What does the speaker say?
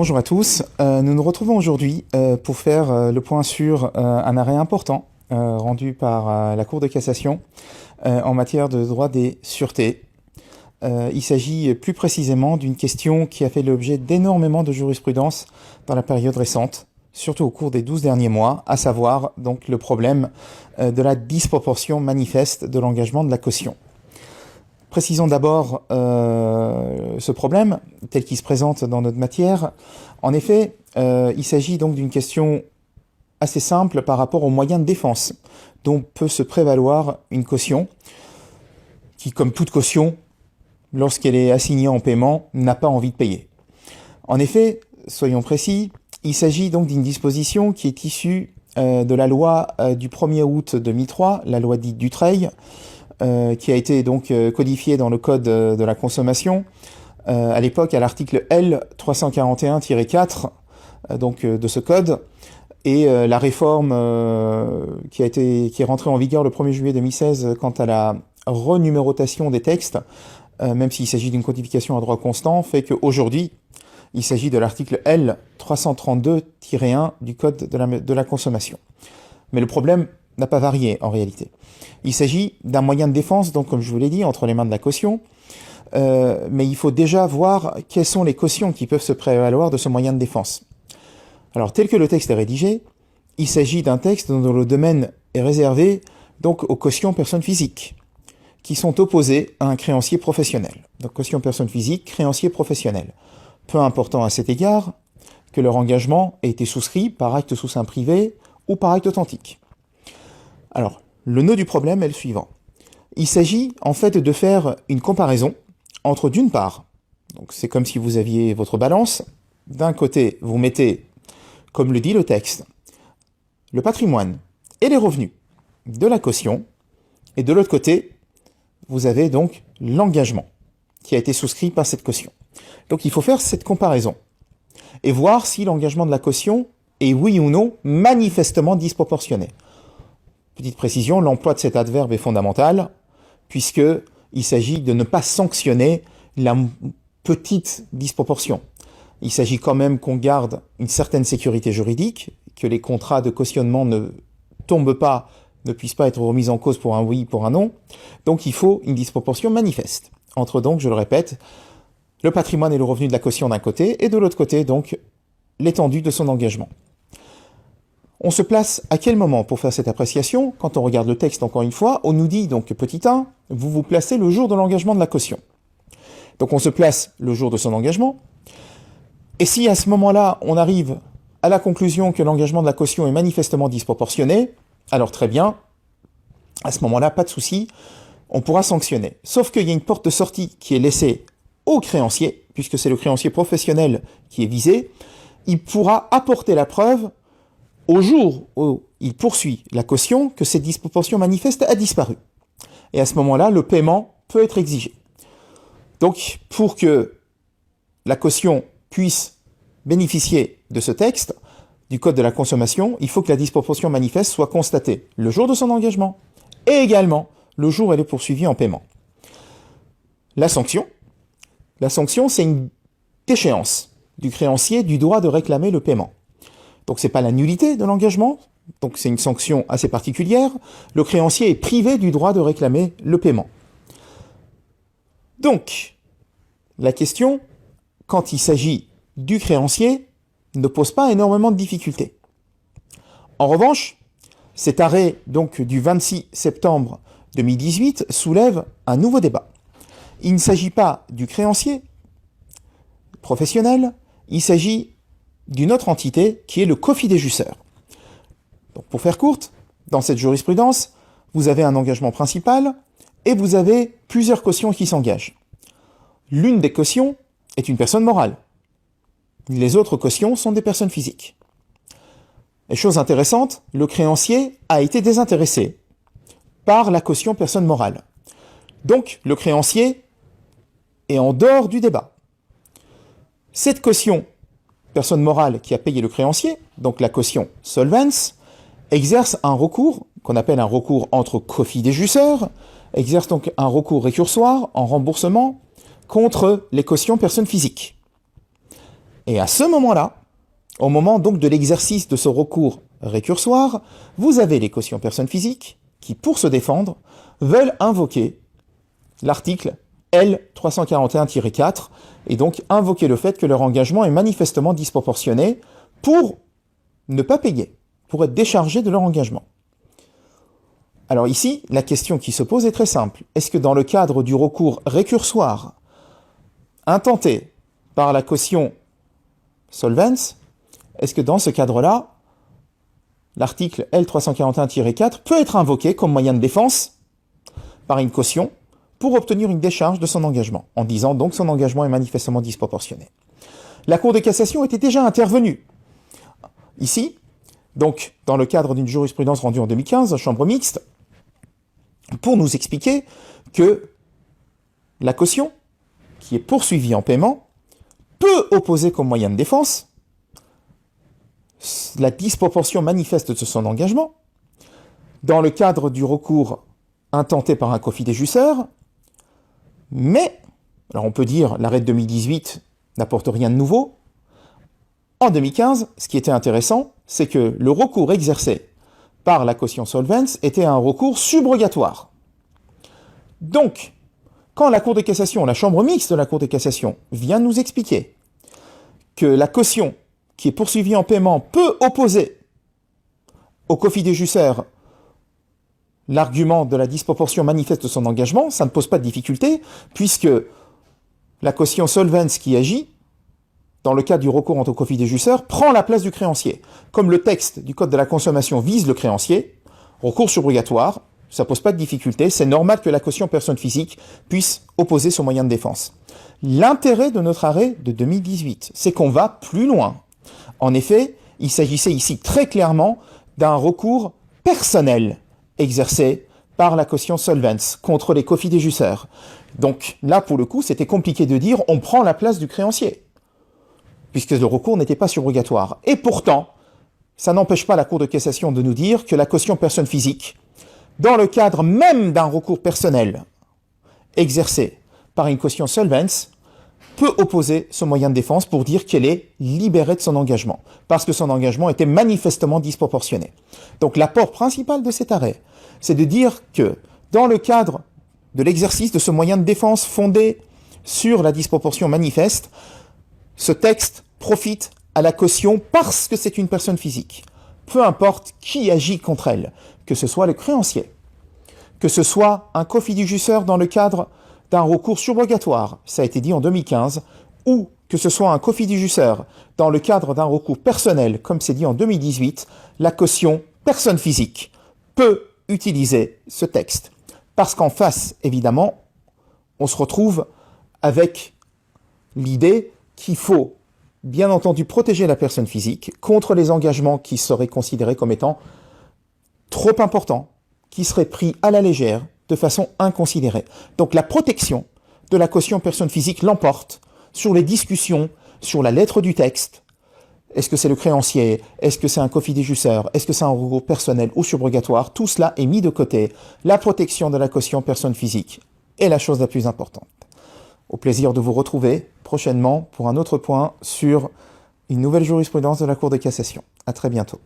Bonjour à tous, nous nous retrouvons aujourd'hui pour faire le point sur un arrêt important rendu par la Cour de cassation en matière de droit des sûretés. Il s'agit plus précisément d'une question qui a fait l'objet d'énormément de jurisprudence dans la période récente, surtout au cours des 12 derniers mois, à savoir donc le problème de la disproportion manifeste de l'engagement de la caution. Précisons d'abord ce problème tel qu'il se présente dans notre matière. En effet, il s'agit donc d'une question assez simple par rapport aux moyens de défense dont peut se prévaloir une caution qui, comme toute caution, lorsqu'elle est assignée en paiement, n'a pas envie de payer. En effet, soyons précis, il s'agit donc d'une disposition qui est issue de la loi du 1er août 2003, la loi dite Dutreil, qui a été donc codifiée dans le Code de la consommation, à l'époque à l'article L 341-4 de ce code, et la réforme qui est rentrée en vigueur le 1er juillet 2016 quant à la renumérotation des textes, même s'il s'agit d'une codification à droit constant, fait qu'aujourd'hui, il s'agit de l'article L 332-1 du Code de la consommation. Mais le problème n'a pas varié en réalité. Il s'agit d'un moyen de défense, donc comme je vous l'ai dit, entre les mains de la caution, mais il faut déjà voir quelles sont les cautions qui peuvent se prévaloir de ce moyen de défense. Alors, tel que le texte est rédigé, il s'agit d'un texte dont le domaine est réservé donc aux cautions personnes physiques, qui sont opposées à un créancier professionnel. Donc, caution personne physique, créancier professionnel. Peu important à cet égard que leur engagement ait été souscrit par acte sous seing privé ou par acte authentique. Alors, le nœud du problème est le suivant. Il s'agit en fait de faire une comparaison entre d'une part, donc c'est comme si vous aviez votre balance, d'un côté vous mettez, comme le dit le texte, le patrimoine et les revenus de la caution, et de l'autre côté, vous avez donc l'engagement qui a été souscrit par cette caution. Donc il faut faire cette comparaison et voir si l'engagement de la caution est oui ou non manifestement disproportionné. Petite précision, l'emploi de cet adverbe est fondamental, puisqu'il s'agit de ne pas sanctionner la petite disproportion. Il s'agit quand même qu'on garde une certaine sécurité juridique, que les contrats de cautionnement ne tombent pas, ne puissent pas être remis en cause pour un oui, pour un non. Donc il faut une disproportion manifeste entre, donc, je le répète, le patrimoine et le revenu de la caution d'un côté, et de l'autre côté, donc, l'étendue de son engagement. On se place à quel moment pour faire cette appréciation? Quand on regarde le texte, encore une fois, on nous dit donc, petit 1, vous vous placez le jour de l'engagement de la caution. Donc on se place le jour de son engagement, et si à ce moment-là, on arrive à la conclusion que l'engagement de la caution est manifestement disproportionné, alors très bien, à ce moment-là, pas de souci, on pourra sanctionner. Sauf qu'il y a une porte de sortie qui est laissée au créancier, puisque c'est le créancier professionnel qui est visé, il pourra apporter la preuve au jour où il poursuit la caution que cette disproportion manifeste a disparu. Et à ce moment-là, le paiement peut être exigé. Donc, pour que la caution puisse bénéficier de ce texte, du Code de la consommation, il faut que la disproportion manifeste soit constatée le jour de son engagement et également le jour où elle est poursuivie en paiement. La sanction, c'est une déchéance du créancier du droit de réclamer le paiement. Donc c'est pas la nullité de l'engagement, donc c'est une sanction assez particulière. Le créancier est privé du droit de réclamer le paiement. Donc, la question, quand il s'agit du créancier, ne pose pas énormément de difficultés. En revanche, cet arrêt donc du 26 septembre 2018 soulève un nouveau débat. Il ne s'agit pas du créancier professionnel, il s'agit d'une autre entité qui est le cofidéjuseur. Donc pour faire courte, dans cette jurisprudence, vous avez un engagement principal et vous avez plusieurs cautions qui s'engagent. L'une des cautions est une personne morale. Les autres cautions sont des personnes physiques. Et chose intéressante, le créancier a été désintéressé par la caution personne morale. Donc le créancier est en dehors du débat. Cette caution personne morale qui a payé le créancier, donc la caution solvens, exerce un recours, qu'on appelle un recours entre cofidéjuseurs, exerce donc un recours récursoire en remboursement contre les cautions personnes physiques. Et à ce moment-là, au moment donc de l'exercice de ce recours récursoire, vous avez les cautions personnes physiques qui, pour se défendre, veulent invoquer l'article L341-4 et donc invoquer le fait que leur engagement est manifestement disproportionné pour ne pas payer, pour être déchargés de leur engagement. Alors ici, la question qui se pose est très simple. Est-ce que dans le cadre du recours récursoire intenté par la caution solvens, est-ce que dans ce cadre-là, l'article L341-4 peut être invoqué comme moyen de défense par une caution pour obtenir une décharge de son engagement, en disant donc son engagement est manifestement disproportionné. La Cour de cassation était déjà intervenue. Ici, donc dans le cadre d'une jurisprudence rendue en 2015, chambre mixte, pour nous expliquer que la caution, qui est poursuivie en paiement, peut opposer comme moyen de défense la disproportion manifeste de son engagement dans le cadre du recours intenté par un cofidéjusseur, mais, alors on peut dire l'arrêt de 2018 n'apporte rien de nouveau. En 2015, ce qui était intéressant, c'est que le recours exercé par la caution solvens était un recours subrogatoire. Donc, quand la Cour de cassation, la chambre mixte de la Cour de cassation, vient nous expliquer que la caution qui est poursuivie en paiement peut opposer au cofidéjusseur l'argument de la disproportion manifeste de son engagement, ça ne pose pas de difficulté, puisque la caution solvens qui agit, dans le cas du recours entre cofidéjusseurs, prend la place du créancier. Comme le texte du Code de la consommation vise le créancier, recours subrogatoire, ça ne pose pas de difficulté, c'est normal que la caution personne physique puisse opposer son moyen de défense. L'intérêt de notre arrêt de 2018, c'est qu'on va plus loin. En effet, il s'agissait ici très clairement d'un recours personnel exercé par la caution solvens contre les cofidéjusseurs. Donc là, pour le coup, c'était compliqué de dire on prend la place du créancier, puisque le recours n'était pas subrogatoire. Et pourtant, ça n'empêche pas la Cour de cassation de nous dire que la caution personne physique, dans le cadre même d'un recours personnel exercé par une caution solvens, peut opposer ce moyen de défense pour dire qu'elle est libérée de son engagement, parce que son engagement était manifestement disproportionné. Donc l'apport principal de cet arrêt, c'est de dire que dans le cadre de l'exercice de ce moyen de défense fondé sur la disproportion manifeste, ce texte profite à la caution parce que c'est une personne physique. Peu importe qui agit contre elle, que ce soit le créancier, que ce soit un cofidéjusseur dans le cadre d'un recours subrogatoire, ça a été dit en 2015, ou que ce soit un cofidéjusseur dans le cadre d'un recours personnel, comme c'est dit en 2018, la caution personne physique peut utiliser ce texte. Parce qu'en face, évidemment, on se retrouve avec l'idée qu'il faut, bien entendu, protéger la personne physique contre les engagements qui seraient considérés comme étant trop importants, qui seraient pris à la légère, de façon inconsidérée. Donc la protection de la caution personne physique l'emporte sur les discussions, sur la lettre du texte. Est-ce que c'est le créancier? Est-ce que c'est un cofidéjusseur? Est-ce que c'est un recours personnel ou subrogatoire? Tout cela est mis de côté. La protection de la caution personne physique est la chose la plus importante. Au plaisir de vous retrouver prochainement pour un autre point sur une nouvelle jurisprudence de la Cour de cassation. À très bientôt.